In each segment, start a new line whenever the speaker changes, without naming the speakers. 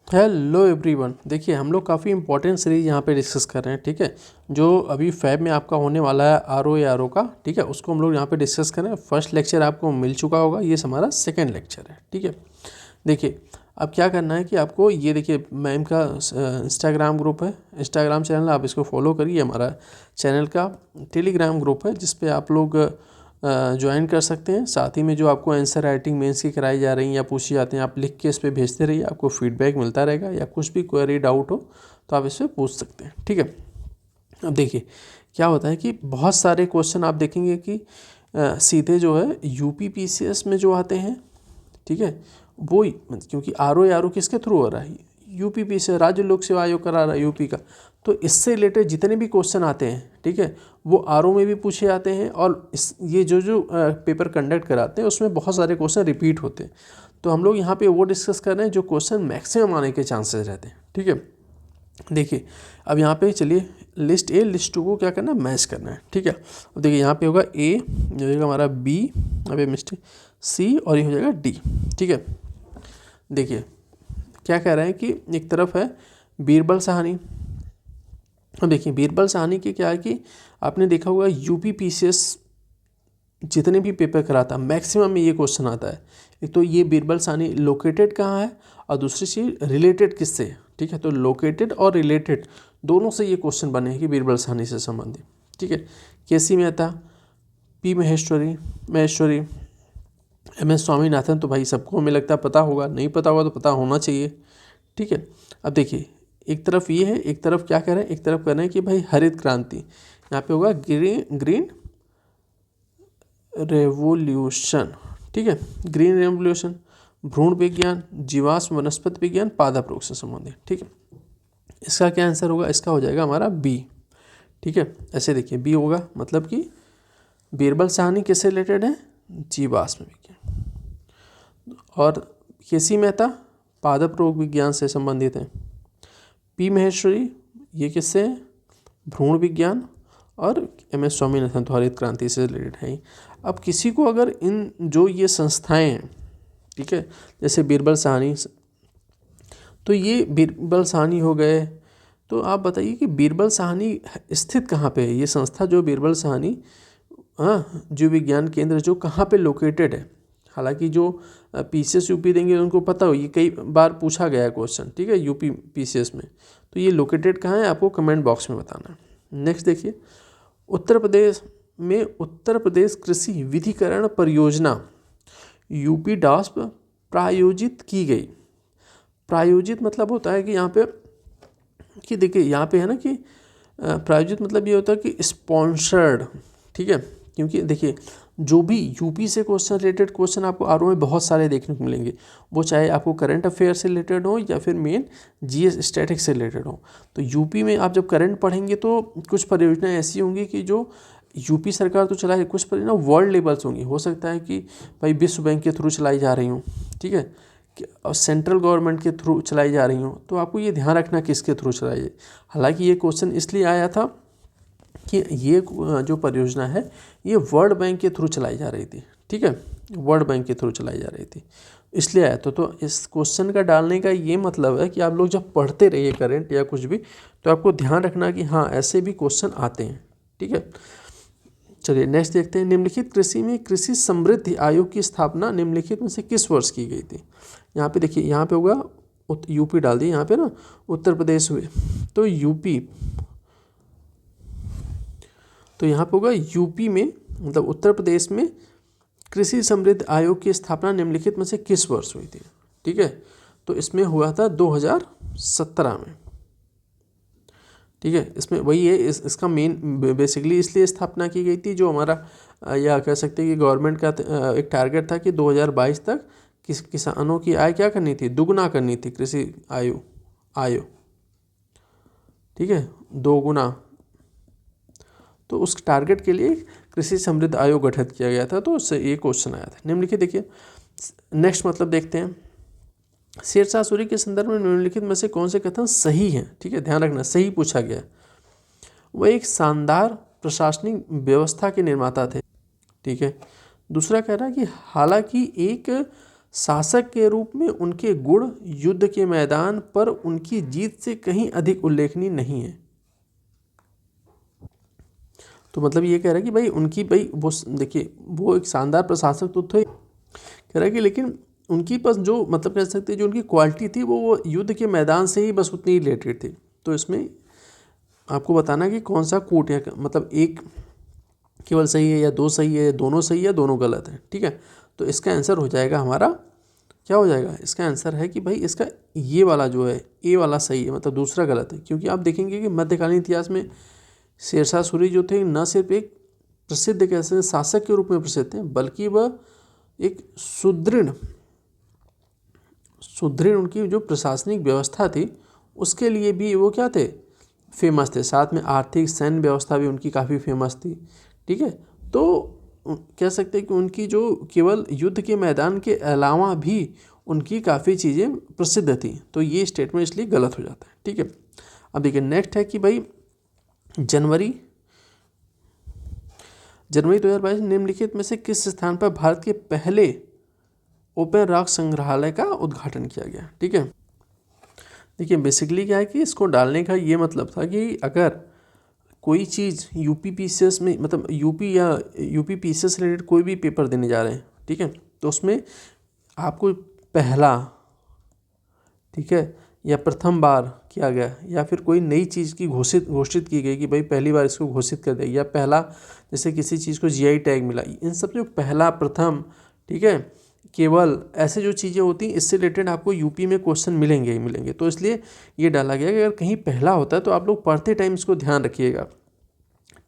Hello everyone. देखिए हम लोग काफ़ी इंपॉर्टेंट सीरीज यहाँ पे डिस्कस कर रहे हैं, ठीक है। जो अभी फैब में आपका होने वाला है आर ओ का, ठीक है, उसको हम लोग यहाँ पे डिस्कस कर रहे हैं। फर्स्ट लेक्चर आपको मिल चुका होगा, ये हमारा सेकंड लेक्चर है, ठीक है। देखिए अब क्या करना है कि आपको ये देखिए मैम का इंस्टाग्राम ग्रुप है, इंस्टाग्राम चैनल, आप इसको फॉलो करिए। हमारा चैनल का टेलीग्राम ग्रुप है जिस पे आप लोग ज्वाइन कर सकते हैं। साथ ही में जो आपको आंसर राइटिंग मेंस की कराई जा रही हैं या पूछी जाती हैं, आप लिख के इस पर भेजते रहिए, आपको फीडबैक मिलता रहेगा। या कुछ भी क्वेरी डाउट हो तो आप इस पर पूछ सकते हैं, ठीक है। अब देखिए क्या होता है कि बहुत सारे क्वेश्चन आप देखेंगे कि सीधे जो है यूपी पीसीएस में जो आते हैं, ठीक है, वो क्योंकि आर ओ किसके थ्रू हो रहा है, यूपी से राज्य लोक सेवा आयोग करा रहा है यूपी का। तो इससे रिलेटेड जितने भी क्वेश्चन आते हैं, ठीक है, वो आर ओ में भी पूछे जाते हैं। और ये जो पेपर कंडक्ट कराते हैं उसमें बहुत सारे क्वेश्चन रिपीट होते हैं। तो हम लोग यहाँ पे वो डिस्कस कर रहे हैं जो क्वेश्चन मैक्सिमम आने के चांसेस रहते हैं, ठीक है। देखिए अब यहाँ पे चलिए लिस्ट ए लिस्ट टू को क्या करना है, मैच करना है, ठीक है। अब देखिए यहाँ पे होगा ए, हो जाएगा हमारा बी, अभी मिस्टेक सी, और ये हो जाएगा डी, ठीक है। देखिए क्या कह रहे हैं कि एक तरफ है बीरबल साहनी। अब देखिए बीरबल साहनी की क्या है कि आपने देखा होगा यूपी पीसीएस जितने भी पेपर कराता मैक्सिमम में ये क्वेश्चन आता है। एक तो ये बीरबल साहनी लोकेटेड कहाँ है, और दूसरी चीज़ रिलेटेड किससे है, ठीक है। तो लोकेटेड और रिलेटेड दोनों से ये क्वेश्चन बने हैं कि बीरबल साहनी से संबंधित, ठीक है। K C Mehta, P Maheshwari, M S Swaminathan, तो भाई सबको हमें लगता है पता होगा, नहीं पता होगा तो पता होना चाहिए, ठीक है। अब देखिए एक तरफ ये है, एक तरफ क्या कह रहे हैं, एक तरफ कह रहे हैं कि भाई हरित क्रांति, यहाँ पे होगा ग्रीन रेवोल्यूशन, ठीक है, ग्रीन रेवोल्यूशन, भ्रूण विज्ञान, जीवाश्म वनस्पति विज्ञान, पादप रोग से संबंधित, ठीक है। इसका क्या आंसर होगा, इसका हो जाएगा हमारा बी, ठीक है। ऐसे देखिए बी होगा, मतलब कि बीरबल साहनी किससे रिलेटेड है, जीवाश्म विज्ञान, और केसी मेहता पादप रोग विज्ञान से संबंधित है। पी महेश्वरी ये किससे है, भ्रूण विज्ञान, और एम एस स्वामीनाथन तो हरित क्रांति से रिलेटेड है। अब किसी को अगर इन जो ये संस्थाएं हैं, ठीक है, जैसे बीरबल साहनी, तो ये बीरबल साहनी हो गए, तो आप बताइए कि बीरबल साहनी स्थित कहाँ पे है, ये संस्था जो बीरबल साहनी जीव विज्ञान केंद्र जो कहाँ पे लोकेटेड है। हालांकि जो पीसीएस यूपी देंगे उनको पता हो, ये कई बार पूछा गया है क्वेश्चन, ठीक है, यूपी पीसीएस में। तो ये लोकेटेड कहाँ है आपको कमेंट बॉक्स में बताना है। नेक्स्ट देखिए उत्तर प्रदेश में उत्तर प्रदेश कृषि विधिकरण परियोजना यूपी डास्प प्रायोजित की गई। प्रायोजित मतलब होता है कि यहाँ पे कि देखिए यहाँ पे है ना कि प्रायोजित मतलब ये होता है कि स्पॉन्सर्ड, ठीक है। क्योंकि देखिए जो भी यूपी से क्वेश्चन रिलेटेड क्वेश्चन आपको आर ओ में बहुत सारे देखने को मिलेंगे, वो चाहे आपको करंट अफेयर से रिलेटेड हो या फिर मेन जीएस स्टैटिक्स से रिलेटेड हो। तो यूपी में आप जब करंट पढ़ेंगे तो कुछ परियोजनाएं ऐसी होंगी कि जो यूपी सरकार तो चलाए, कुछ परियोजना वर्ल्ड लेवल्स होंगी, हो सकता है कि भाई विश्व बैंक के थ्रू चलाई जा रही हूँ, ठीक है, और सेंट्रल गवर्नमेंट के थ्रू चलाई जा रही हूँ। तो आपको ये ध्यान रखना किसके थ्रू चलाई है। हालांकि ये क्वेश्चन इसलिए आया था कि ये जो परियोजना है ये वर्ल्ड बैंक के थ्रू चलाई जा रही थी, ठीक है, वर्ल्ड बैंक के थ्रू चलाई जा रही थी, इसलिए आया तो इस क्वेश्चन का डालने का ये मतलब है कि आप लोग जब पढ़ते रहिए करंट या कुछ भी, तो आपको ध्यान रखना कि हाँ ऐसे भी क्वेश्चन आते हैं, ठीक है। चलिए नेक्स्ट देखते हैं। निम्नलिखित कृषि में कृषि समृद्धि आयोग की स्थापना निम्नलिखित में से किस वर्ष की गई थी। यहाँ पे देखिए, यहाँ पे होगा यूपी डाल दिए, यहाँ पे ना उत्तर प्रदेश हुए तो यूपी, तो यहाँ पे होगा यूपी में, मतलब उत्तर प्रदेश में कृषि समृद्धि आयोग की स्थापना निम्नलिखित में से किस वर्ष हुई थी, ठीक है। तो इसमें हुआ था 2017 में, ठीक है। इसमें वही है, इसका मेन बेसिकली इसलिए स्थापना की गई थी, जो हमारा या कह सकते हैं कि गवर्नमेंट का एक टारगेट था कि 2022 तक किसानों की आय क्या करनी थी, दुगना करनी थी, कृषि आय, ठीक है, दोगुना। तो उस टारगेट के लिए कृषि समृद्धि आयोग गठित किया गया था, तो उससे ये क्वेश्चन आया था। निम्नलिखित देखिए नेक्स्ट मतलब देखते हैं, शेरशाह सूरी के संदर्भ में निम्नलिखित में से कौन से कथन सही हैं, ठीक है, ध्यान रखना सही पूछा गया। वह एक शानदार प्रशासनिक व्यवस्था के निर्माता थे, ठीक है। दूसरा कह रहा है कि हालांकि एक शासक के रूप में उनके गुण युद्ध के मैदान पर उनकी जीत से कहीं अधिक उल्लेखनीय नहीं है। तो मतलब ये कह रहा है कि भाई उनकी भाई वो देखिए वो एक शानदार प्रशासक तो थे, कह रहा है कि लेकिन उनकी पास जो मतलब कह सकते हैं जो उनकी क्वालिटी थी वो युद्ध के मैदान से ही बस उतनी रिलेटेड थी। तो इसमें आपको बताना कि कौन सा कूट है, मतलब एक केवल सही है या दो सही है, दोनों सही है, दोनों गलत है। ठीक है, तो इसका आंसर हो जाएगा हमारा, क्या हो जाएगा, इसका आंसर है कि भाई इसका ये वाला जो है ए वाला सही है, मतलब दूसरा गलत है। क्योंकि आप देखेंगे कि मध्यकालीन इतिहास में शेरशाह सूरी जो थे न सिर्फ एक प्रसिद्ध कैसे शासक के रूप में प्रसिद्ध थे, बल्कि वह एक सुदृढ़ उनकी जो प्रशासनिक व्यवस्था थी उसके लिए भी वो क्या थे, फेमस थे। साथ में आर्थिक सैन्य व्यवस्था भी उनकी काफ़ी फेमस थी। ठीक है, तो कह सकते हैं कि उनकी जो केवल युद्ध के मैदान के अलावा भी उनकी काफ़ी चीज़ें प्रसिद्ध थी। तो ये स्टेटमेंट इसलिए गलत हो जाता है। ठीक है, अब देखिए नेक्स्ट है कि भाई जनवरी 2022 निम्नलिखित में से किस स्थान पर भारत के पहले ओपन रॉक संग्रहालय का उद्घाटन किया गया। ठीक है, देखिए बेसिकली क्या है कि इसको डालने का ये मतलब था कि अगर कोई चीज़ यूपी पीसीएस में, मतलब यूपी पीसीएस रिलेटेड कोई भी पेपर देने जा रहे हैं, ठीक है, तो उसमें आपको पहला, ठीक है, या प्रथम बार किया गया या फिर कोई नई चीज़ की घोषित की गई कि भाई पहली बार इसको घोषित कर दिया, या पहला जैसे किसी चीज़ को जीआई टैग मिला, इन सब जो पहला प्रथम, ठीक है, केवल ऐसे जो चीज़ें होती हैं इससे रिलेटेड आपको यूपी में क्वेश्चन मिलेंगे ही मिलेंगे। तो इसलिए ये डाला गया कि अगर कहीं पहला होता है तो आप लोग पढ़ते टाइम इसको ध्यान रखिएगा।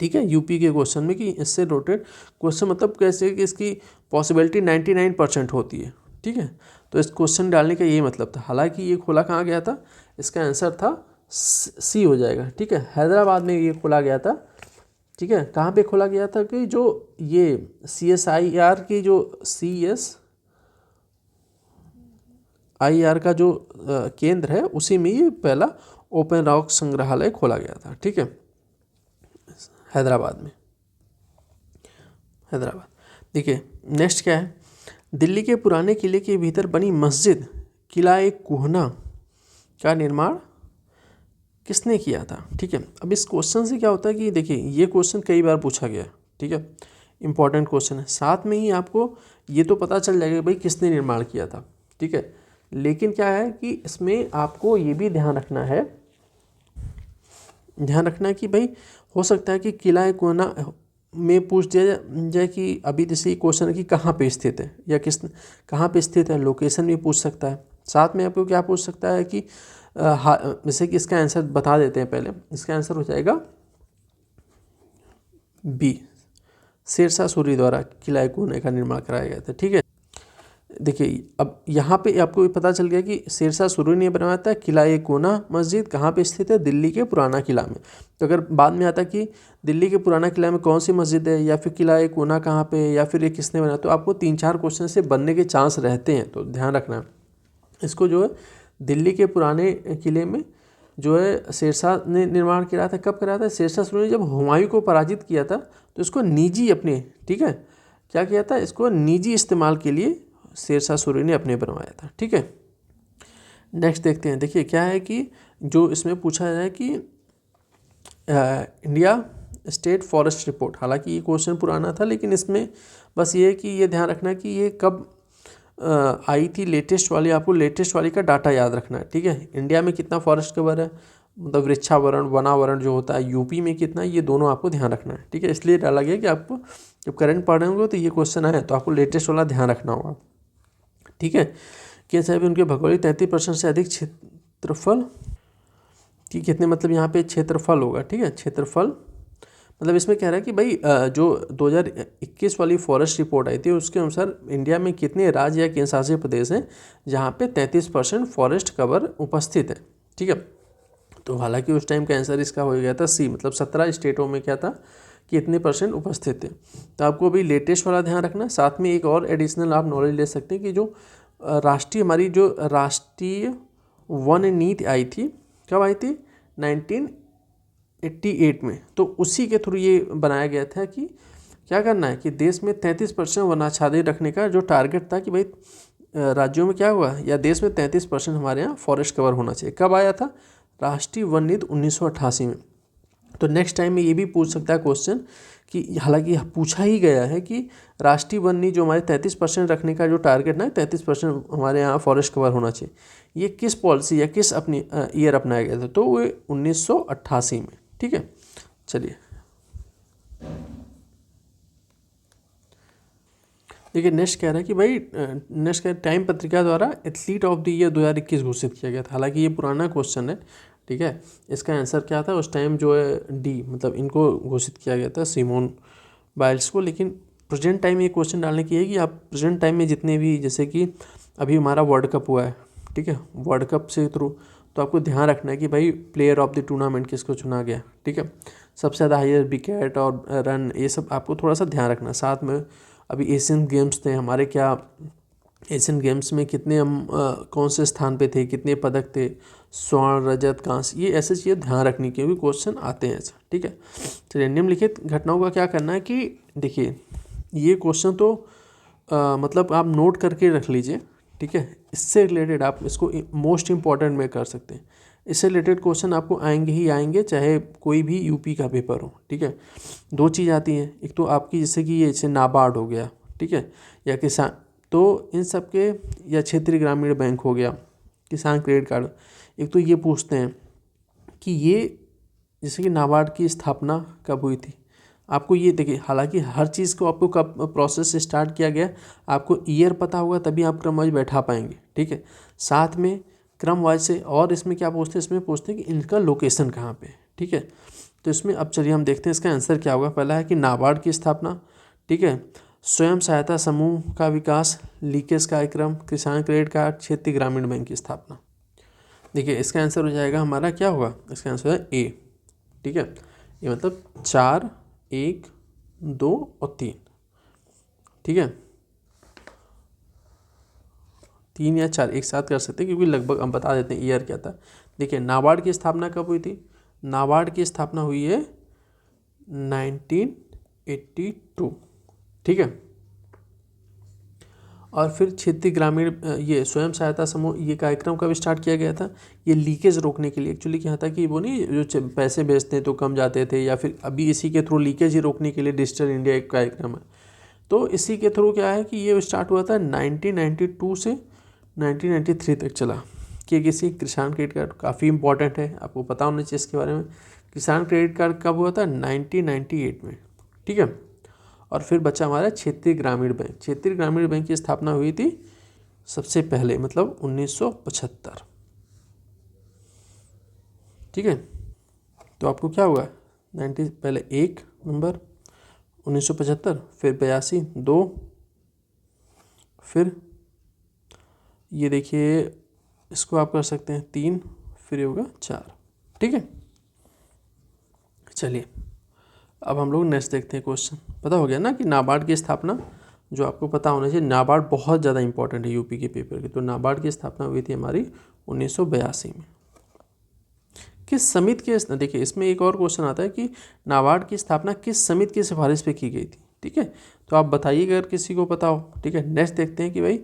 ठीक है, यूपी के क्वेश्चन में कि इससे रिलेटेड क्वेश्चन मतलब कैसे कि इसकी पॉसिबिलिटी 99% होती है। ठीक है, तो इस क्वेश्चन डालने का यही मतलब था। हालांकि ये खोला कहाँ गया था, इसका आंसर था सी हो जाएगा। ठीक है, हैदराबाद में ये खोला गया था। ठीक है, कहाँ पे खोला गया था कि जो ये CSIR की जो CSIR का जो केंद्र है उसी में ये पहला ओपन रॉक संग्रहालय खोला गया था। ठीक है, हैदराबाद में, हैदराबाद। देखिए नेक्स्ट क्या है, दिल्ली के पुराने किले के भीतर बनी मस्जिद किला-ए-कुहना का निर्माण किसने किया था। ठीक है, अब इस क्वेश्चन से क्या होता है कि देखिए ये क्वेश्चन कई बार पूछा गया। ठीक है, इंपॉर्टेंट क्वेश्चन है, साथ में ही आपको ये तो पता चल जाएगा भाई किसने निर्माण किया था। ठीक है, लेकिन क्या है कि इसमें आपको ये भी ध्यान रखना है कि भाई हो सकता है कि किला-ए-कुहना में पूछ दिया जाए कि अभी जैसे क्वेश्चन है कि कहाँ पे स्थित है या कहाँ पे स्थित है, लोकेशन भी पूछ सकता है। साथ में आपको क्या पूछ सकता है कि जैसे कि इसका आंसर बता देते हैं पहले, इसका आंसर हो जाएगा बी, शेरशाह सूरी द्वारा किला-ए-कुहना का निर्माण कराया गया था। ठीक है, देखिए अब यहाँ पे आपको पता चल गया कि शेरशाह सूरी ने बनवाया था किला-ए-कुहना मस्जिद कहाँ पे स्थित है, दिल्ली के पुराना किला में। तो अगर बाद में आता कि दिल्ली के पुराना किला में कौन सी मस्जिद है या फिर किला-ए-कुहना कहाँ पे है या फिर ये किसने बनाया, तो आपको 3-4 क्वेश्चन से बनने के चांस रहते हैं। तो ध्यान रखना इसको, जो है दिल्ली के पुराने किले में जो है शेरशाह ने निर्माण किया था। कब कराया था, शेरशाह सूरी ने जब हुमायूं को पराजित किया था तो इसको निजी अपने, ठीक है, क्या किया था, इसको निजी इस्तेमाल के लिए शेरशाह सूरी ने अपने बनवाया था। ठीक है, नेक्स्ट देखते हैं। देखिए क्या है कि जो इसमें पूछा जाए कि इंडिया स्टेट फॉरेस्ट रिपोर्ट, हालांकि ये क्वेश्चन पुराना था लेकिन इसमें बस ये है कि ये ध्यान रखना कि ये कब आई थी लेटेस्ट वाली, आपको लेटेस्ट वाली का डाटा याद रखना है। ठीक है, इंडिया में कितना फॉरेस्ट कवर है, मतलब वृक्षावरण वनावरण जो होता है, यूपी में कितना, ये दोनों आपको ध्यान रखना है। ठीक है, इसलिए डाला गया कि आपको जब करंट पढ़ रहे होंगे तो ये क्वेश्चन आए तो आपको लेटेस्ट वाला ध्यान रखना होगा। ठीक है, कैसे भी उनके भौगोलिक 33% से अधिक क्षेत्रफल, ठीक, कितने मतलब यहाँ पे क्षेत्रफल होगा। ठीक है, क्षेत्रफल मतलब इसमें कह रहा है कि भाई जो 2021 वाली फॉरेस्ट रिपोर्ट आई थी उसके अनुसार इंडिया में कितने राज्य या केंद्र शासित प्रदेश हैं जहाँ पे 33% फॉरेस्ट कवर उपस्थित है। ठीक है, तो हालांकि उस टाइम का आंसर इसका हो गया था सी, मतलब 17 स्टेटों में क्या था कि इतने % उपस्थित थे। तो आपको अभी लेटेस्ट वाला ध्यान रखना। साथ में एक और एडिशनल आप नॉलेज ले सकते हैं कि जो हमारी जो राष्ट्रीय वन नीति आई थी, कब आई थी, 1988 में। तो उसी के थ्रू ये बनाया गया था कि क्या करना है कि देश में 33% वनाच्छादित रखने का जो टारगेट था कि भाई राज्यों में क्या हुआ या देश में 33% हमारे यहाँ फॉरेस्ट कवर होना चाहिए। कब आया था? राष्ट्रीय वन नीति 1988 में। तो नेक्स्ट टाइम में ये भी पूछ सकता है क्वेश्चन कि हालांकि पूछा ही गया है कि राष्ट्रीय वन नीति जो हमारे 33% रखने का जो टारगेट ना 33% हमारे यहाँ फॉरेस्ट कवर होना चाहिए, ये किस पॉलिसी या किस अपनी ईयर अपनाया गया था? तो वो 1988 में। ठीक है, चलिए देखिए नेक्स्ट कह रहा है कि भाई नेक्स्ट कह टाइम पत्रिका द्वारा एथलीट ऑफ द ईयर 2021 घोषित किया गया था। हालांकि ये पुराना क्वेश्चन है, ठीक है। इसका आंसर क्या था उस टाइम? जो है डी, मतलब इनको घोषित किया गया था, सिमोन बाइल्स को। लेकिन प्रेजेंट टाइम ये क्वेश्चन डालने की है कि आप प्रेजेंट टाइम में जितने भी, जैसे कि अभी हमारा वर्ल्ड कप हुआ है, ठीक है, वर्ल्ड कप से थ्रू तो आपको ध्यान रखना है कि भाई प्लेयर ऑफ द टूर्नामेंट किसको चुना गया, ठीक है, सबसे ज़्यादा हाईएस्ट विकेट और रन, ये सब आपको थोड़ा सा ध्यान रखना है। साथ में अभी एशियन गेम्स थे हमारे, क्या एशियन गेम्स में कितने हम कौन से स्थान पे थे, कितने पदक थे, स्वर्ण, रजत, कांस्य, ये ऐसे चीज़ें ध्यान रखनी क्योंकि क्वेश्चन आते हैं ऐसा, ठीक है। चलिए निम्नलिखित घटनाओं का क्या करना है कि देखिए ये क्वेश्चन तो मतलब आप नोट करके रख लीजिए, ठीक है। इससे रिलेटेड आप इसको मोस्ट इम्पॉर्टेंट में कर सकते हैं। इससे रिलेटेड क्वेश्चन आपको आएंगे ही आएंगे, चाहे कोई भी यूपी का पेपर हो, ठीक है। दो चीज़ आती हैं, एक तो आपकी जैसे कि ये जैसे नाबार्ड हो गया, ठीक है, या किसान, तो इन सब के, या क्षेत्रीय ग्रामीण बैंक हो गया, किसान क्रेडिट कार्ड, एक तो ये पूछते हैं कि ये जैसे कि नाबार्ड की स्थापना कब हुई थी। आपको ये देखिए, हालांकि हर चीज़ को आपको कब प्रोसेस स्टार्ट किया गया, आपको ईयर पता होगा तभी आप क्रम वाइज बैठा पाएंगे, ठीक है। साथ में क्रम वाइज से, और इसमें क्या पूछते हैं, इसमें पूछते हैं कि इनका लोकेशन कहाँ पे, ठीक है। तो इसमें अब चलिए हम देखते हैं इसका आंसर क्या होगा। पहला है कि नाबार्ड की स्थापना, ठीक है, स्वयं सहायता समूह का विकास, लीकेज कार्यक्रम, किसान क्रेडिट कार्ड, क्षेत्रीय ग्रामीण बैंक की स्थापना। देखिए इसका आंसर हो जाएगा हमारा, क्या होगा इसका आंसर है ए, ठीक है। ये मतलब 4, 1, 2 और 3, ठीक है, 3 या 4 एक साथ कर सकते हैं क्योंकि लगभग हम बता देते हैं ईयर क्या था। देखिए नाबार्ड की स्थापना कब हुई थी? नाबार्ड की स्थापना हुई है 1982, ठीक है। और फिर क्षेत्रीय ग्रामीण ये स्वयं सहायता समूह, ये कार्यक्रम कब स्टार्ट किया गया था? ये लीकेज रोकने के लिए। एक्चुअली क्या था कि वो नहीं जो पैसे भेजते हैं तो कम जाते थे, या फिर अभी इसी के थ्रू लीकेज ही रोकने के लिए डिजिटल इंडिया एक कार्यक्रम है, तो इसी के थ्रू क्या है कि ये स्टार्ट हुआ था 1992 से 1993 तक चला। कि किसी किसान क्रेडिट कार्ड काफ़ी इंपॉर्टेंट है, आपको पता होना चाहिए इसके बारे में। किसान क्रेडिट कार्ड कब हुआ था? 1998 में, ठीक है। और फिर बचा हमारा क्षेत्रीय ग्रामीण बैंक। क्षेत्रीय ग्रामीण बैंक की स्थापना हुई थी सबसे पहले, मतलब 1975, ठीक है। तो आपको क्या हुआ 90 पहले 1 नंबर 1975, फिर 82, 2, फिर ये देखिए इसको आप कर सकते हैं 3, फिर ये होगा 4, ठीक है। चलिए अब हम लोग नेक्स्ट देखते हैं क्वेश्चन। पता हो गया ना कि नाबार्ड की स्थापना, जो आपको पता होना चाहिए, नाबार्ड बहुत ज़्यादा इंपॉर्टेंट है यूपी के पेपर की। तो नाबार्ड की स्थापना हुई थी हमारी 1982 में। किस समिति के, देखिए इसमें एक और क्वेश्चन आता है कि नाबार्ड की स्थापना किस समिति की सिफारिश पे की गई थी, ठीक है। तो आप बताइए अगर किसी को पता हो, ठीक है। नेक्स्ट देखते हैं कि भाई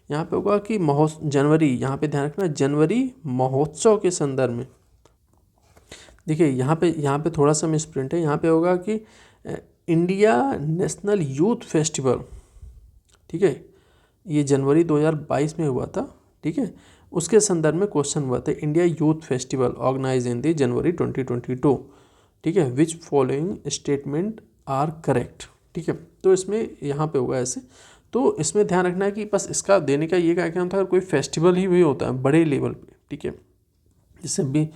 यहाँ पे होगा कि जनवरी, यहाँ पे ध्यान रखना, जनवरी महोत्सव के संदर्भ में। देखिए यहाँ पे थोड़ा सा मिसप्रिंट है, यहाँ पे होगा कि इंडिया नेशनल यूथ फेस्टिवल, ठीक है, ये जनवरी 2022 में हुआ था, ठीक है। उसके संदर्भ में क्वेश्चन हुआ था, India youth festival organize in the January 2022, ठीक है, which following statement are correct, ठीक है। तो इसमें यहाँ पे होगा ऐसे। तो इसमें ध्यान रखना है कि बस इसका देने का ये क्या था, कोई फेस्टिवल ही होता है बड़े लेवल पे, ठीक है। जैसे भी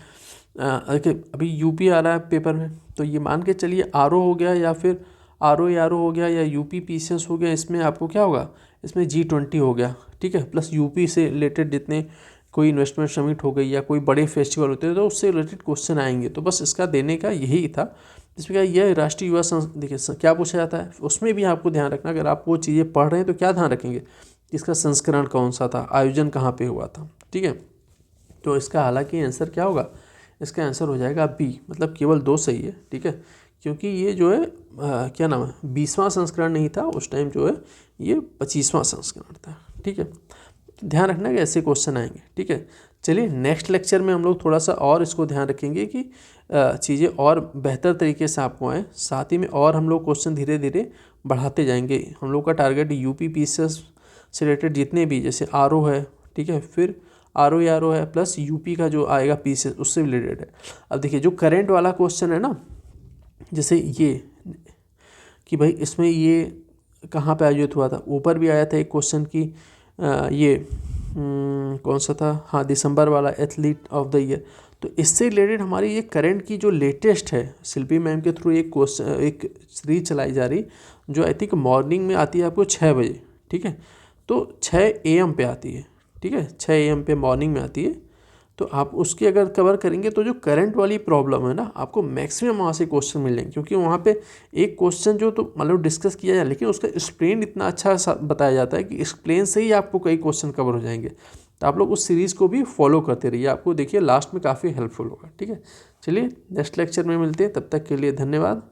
अभी यूपी आ रहा है पेपर में, तो ये मान के चलिए आरओ हो गया, या फिर आरओ हो गया, या यूपी पीसीएस हो गया, इसमें आपको क्या होगा, इसमें G20 हो गया, ठीक है, प्लस यूपी से रिलेटेड जितने कोई इन्वेस्टमेंट समिट हो गई या कोई बड़े फेस्टिवल होते हैं तो उससे रिलेटेड क्वेश्चन आएंगे। तो बस इसका देने का यही था। इसमें क्या, यह राष्ट्रीय युवा देखिए क्या पूछा जाता है, उसमें भी आपको ध्यान रखना, अगर आप वो चीज़ें पढ़ रहे हैं तो क्या ध्यान रखेंगे, इसका संस्करण कौन सा था, आयोजन कहाँ पे हुआ था, ठीक है। तो इसका हालांकि आंसर क्या होगा, इसका आंसर हो जाएगा बी, मतलब केवल 2 सही है, ठीक है। क्योंकि ये जो है क्या नाम है, 20वां संस्करण नहीं था उस टाइम, जो है ये 25वां संस्करण था, ठीक है। तो ध्यान रखना कि ऐसे क्वेश्चन आएंगे, ठीक है। चलिए नेक्स्ट लेक्चर में हम लोग थोड़ा सा और इसको ध्यान रखेंगे कि चीज़ें और बेहतर तरीके से आपको आएँ, साथ ही में और हम लोग क्वेश्चन धीरे धीरे बढ़ाते जाएंगे। हम लोग का टारगेट यूपी पीसीएस से रिलेटेड जितने भी, जैसे आरओ है, ठीक है, फिर आरओ है प्लस यूपी का जो आएगा पीसीएस उससे रिलेटेड है। अब देखिए जो करंट वाला क्वेश्चन है ना, जैसे ये कि भाई इसमें ये कहाँ पे आयोजित हुआ था, ऊपर भी आया था एक क्वेश्चन की ये कौन सा था, हाँ दिसंबर वाला, एथलीट ऑफ द ईयर। तो इससे रिलेटेड हमारी ये करंट की जो लेटेस्ट है, शिल्पी मैम के थ्रू एक क्वेश्चन, एक सीरीज चलाई जा रही, जो आई थिंक मॉर्निंग में आती है आपको 6 बजे, ठीक है। तो 6 AM पे आती है, ठीक है, 6 AM पे मॉर्निंग में आती है। तो आप उसकी अगर कवर करेंगे तो जो करंट वाली प्रॉब्लम है ना, आपको मैक्सिमम वहाँ से क्वेश्चन मिलेंगे, क्योंकि वहाँ पे एक क्वेश्चन जो तो मतलब डिस्कस किया जाए, लेकिन उसका एक्सप्लेन इतना अच्छा बताया जाता है कि एक्सप्लेन से ही आपको कई क्वेश्चन कवर हो जाएंगे। तो आप लोग उस सीरीज़ को भी फॉलो करते रहिए, आपको देखिए लास्ट में काफ़ी हेल्पफुल होगा, ठीक है। चलिए नेक्स्ट लेक्चर में मिलते हैं, तब तक के लिए धन्यवाद।